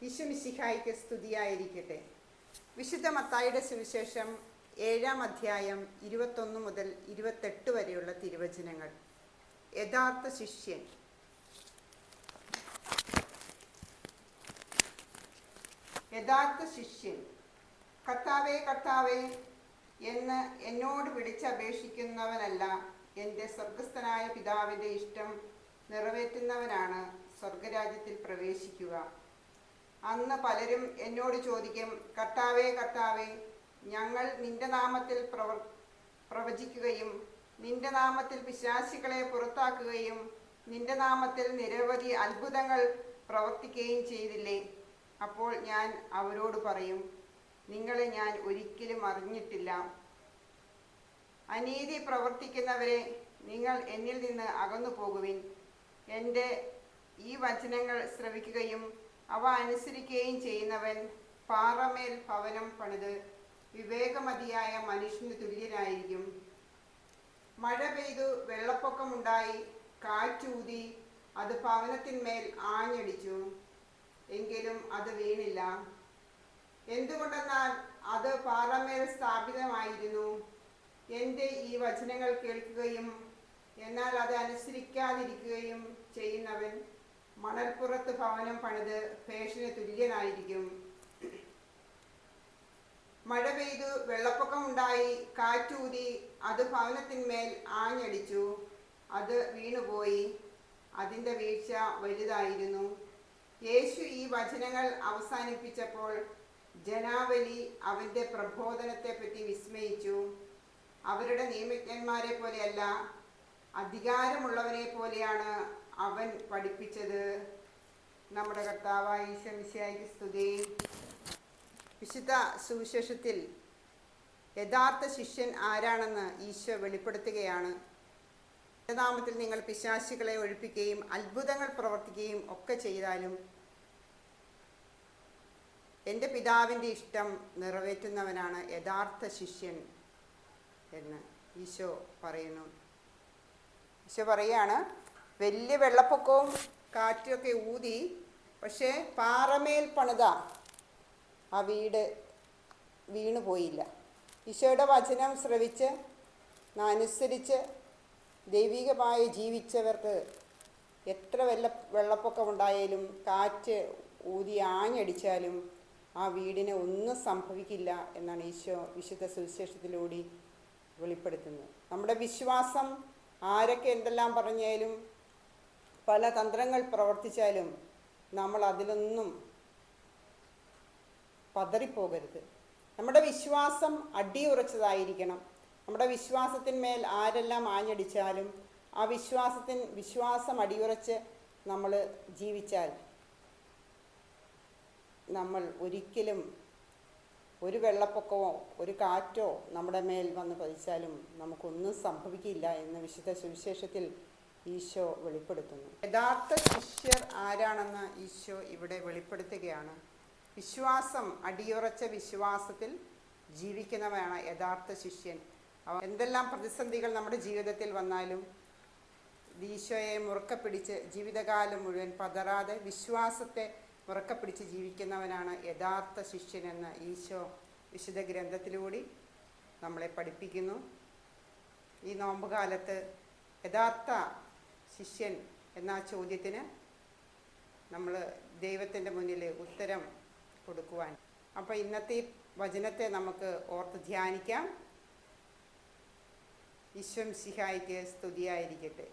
ഈശോമിശിഹായ്ക്ക് സ്തുതിയായിരിക്കട്ടെ. വിശുദ്ധ മത്തായിയുടെ സുവിശേഷം 7-ാം അധ്യായം 21 മുതൽ 28 വരെയുള്ള തിരുവചനങ്ങൾ. യഥാർത്ഥ ശിഷ്യൻ. യഥാർത്ഥ ശിഷ്യൻ. കർത്താവേ, കർത്താവേ എന്ന് എന്നോട് വിളിച്ചപേക്ഷിക്കുന്നവനല്ല, എൻ്റെ സ്വർഗസ്ഥനായ പിതാവിൻ്റെ ഇഷ്ടം നിറവേറ്റുന്നവനാണ് സ്വർഗരാജ്യത്തിൽ പ്രവേശിക്കുക. അന്ന് പലരും എന്നോട് ചോദിക്കും, കർത്താവേ, കർത്താവേ, ഞങ്ങൾ നിന്റെ നാമത്തിൽ പ്രവചിക്കുകയും നിന്റെ നാമത്തിൽ പിശാചുക്കളെ പുറത്താക്കുകയും നിന്റെ നാമത്തിൽ നിരവധി അത്ഭുതങ്ങൾ പ്രവർത്തിക്കുകയും ചെയ്തില്ലേ? അപ്പോൾ ഞാൻ അവരോട് പറയും, നിങ്ങളെ ഞാൻ ഒരിക്കലും അറിഞ്ഞിട്ടില്ല. അനീതി പ്രവർത്തിക്കുന്നവരെ, നിങ്ങൾ എന്നിൽ നിന്ന് അകന്നു പോകുവിൻ. എൻ്റെ ഈ വചനങ്ങൾ ശ്രവിക്കുകയും അവ അനുസരിക്കുകയും ചെയ്യുന്നവൻ പാറമേൽ ഭവനം പണിത് വിവേകമതിയായ മനുഷ്യന് തുല്യനായിരിക്കും. മഴ പെയ്തു വെള്ളപ്പൊക്കമുണ്ടായി, കാറ്റൂതി അത് ഭവനത്തിന്മേൽ ആഞ്ഞടിച്ചു, എങ്കിലും അത് വീണില്ല. എന്തുകൊണ്ടെന്നാൽ അത് പാറമേൽ സ്ഥാപിതമായിരുന്നു. എൻ്റെ ഈ വചനങ്ങൾ കേൾക്കുകയും എന്നാൽ അത് അനുസരിക്കാതിരിക്കുകയും ചെയ്യുന്നവൻ മണൽപ്പുറത്ത് ഭവനം പണിത് ഭേഷന് തുല്യനായിരിക്കും. മഴ പെയ്തു വെള്ളപ്പൊക്കമുണ്ടായി, കാറ്റൂതി അത് ഭവനത്തിന്മേൽ ആഞ്ഞടിച്ചു, അത് വീണുപോയി. അതിൻ്റെ വീഴ്ച വലുതായിരുന്നു. യേശു ഈ വചനങ്ങൾ അവസാനിപ്പിച്ചപ്പോൾ ജനാവലി അവൻ്റെ പ്രബോധനത്തെപ്പറ്റി വിസ്മയിച്ചു. അവരുടെ നിയമജ്ഞന്മാരെ പോലെയല്ല, അധികാരമുള്ളവനെ പോലെയാണ് അവൻ പഠിപ്പിച്ചത്. നമ്മുടെ കർത്താവായ ഈശോമിശിഹായ്ക്ക് സ്തുതി. വിശുദ്ധ സുവിശേഷത്തിൽ യഥാർത്ഥ ശിഷ്യൻ ആരാണെന്ന് ഈശോ വെളിപ്പെടുത്തുകയാണ്. എൻ്റെ നാമത്തിൽ നിങ്ങൾ പിശാചുക്കളെ ഒഴിപ്പിക്കുകയും അത്ഭുതങ്ങൾ പ്രവർത്തിക്കുകയും ഒക്കെ ചെയ്താലും എൻ്റെ പിതാവിൻ്റെ ഇഷ്ടം നിറവേറ്റുന്നവനാണ് യഥാർത്ഥ ശിഷ്യൻ എന്ന് ഈശോ പറയുന്നു. ഈശോ പറയുകയാണ്, വലിയ വെള്ളപ്പൊക്കവും കാറ്റുമൊക്കെ ഊതി, പക്ഷേ പാറമേൽ പണിത ആ വീട് വീണുപോയില്ല. ഈശോയുടെ വചനം ശ്രവിച്ച് അനുസരിച്ച് ദൈവികമായി ജീവിച്ചവർക്ക് എത്ര വെള്ളപ്പൊക്കമുണ്ടായാലും കാറ്റ് ഊതി ആഞ്ഞടിച്ചാലും ആ വീടിന് ഒന്നും സംഭവിക്കില്ല എന്നാണ് ഈശോ വിശുദ്ധ സുവിശേഷത്തിലൂടെ വെളിപ്പെടുത്തുന്നത്. നമ്മുടെ വിശ്വാസം ആരൊക്കെ എന്തെല്ലാം പറഞ്ഞാലും പല തന്ത്രങ്ങൾ പ്രവർത്തിച്ചാലും നമ്മൾ അതിലൊന്നും പതറിപ്പോകരുത്. നമ്മുടെ വിശ്വാസം അടിയുറച്ചതായിരിക്കണം. നമ്മുടെ വിശ്വാസത്തിന്മേൽ ആരെല്ലാം ആഞ്ഞടിച്ചാലും ആ വിശ്വാസം അടിയുറച്ച് നമ്മൾ ജീവിച്ചാൽ നമ്മൾ ഒരിക്കലും ഒരു വെള്ളപ്പൊക്കമോ ഒരു കാറ്റോ നമ്മുടെ മേൽ വന്ന് പതിച്ചാലും നമുക്കൊന്നും സംഭവിക്കില്ല എന്ന് വിശുദ്ധ സുവിശേഷത്തിൽ ഈശോ വെളിപ്പെടുത്തുന്നു. യഥാർത്ഥ ശിഷ്യർ ആരാണെന്ന് ഈശോ ഇവിടെ വെളിപ്പെടുത്തുകയാണ്. വിശ്വാസം അടിയുറച്ച വിശ്വാസത്തിൽ ജീവിക്കുന്നവനാണ് യഥാർത്ഥ ശിഷ്യൻ. എന്തെല്ലാം പ്രതിസന്ധികൾ നമ്മുടെ ജീവിതത്തിൽ വന്നാലും ഈശോയെ മുറുക്കെ പിടിച്ച് ജീവിതകാലം മുഴുവൻ പതറാതെ വിശ്വാസത്തെ മുറുക്കെ പിടിച്ച് ജീവിക്കുന്നവനാണ് യഥാർത്ഥ ശിഷ്യനെന്ന് ഈശോ വിശുദ്ധ ഗ്രന്ഥത്തിലൂടെ നമ്മളെ പഠിപ്പിക്കുന്നു. ഈ നോമ്പുകാലത്ത് യഥാർത്ഥ ശിഷ്യൻ എന്ന ചോദ്യത്തിന് നമ്മൾ ദൈവത്തിൻ്റെ മുന്നിൽ ഉത്തരം കൊടുക്കുവാൻ. അപ്പോൾ ഇന്നത്തെ ഈ വചനത്തെ നമുക്ക് ഓർത്ത് ധ്യാനിക്കാം. ഈശോമിശിഹായ്ക്ക് സ്തുതിയായിരിക്കട്ടെ.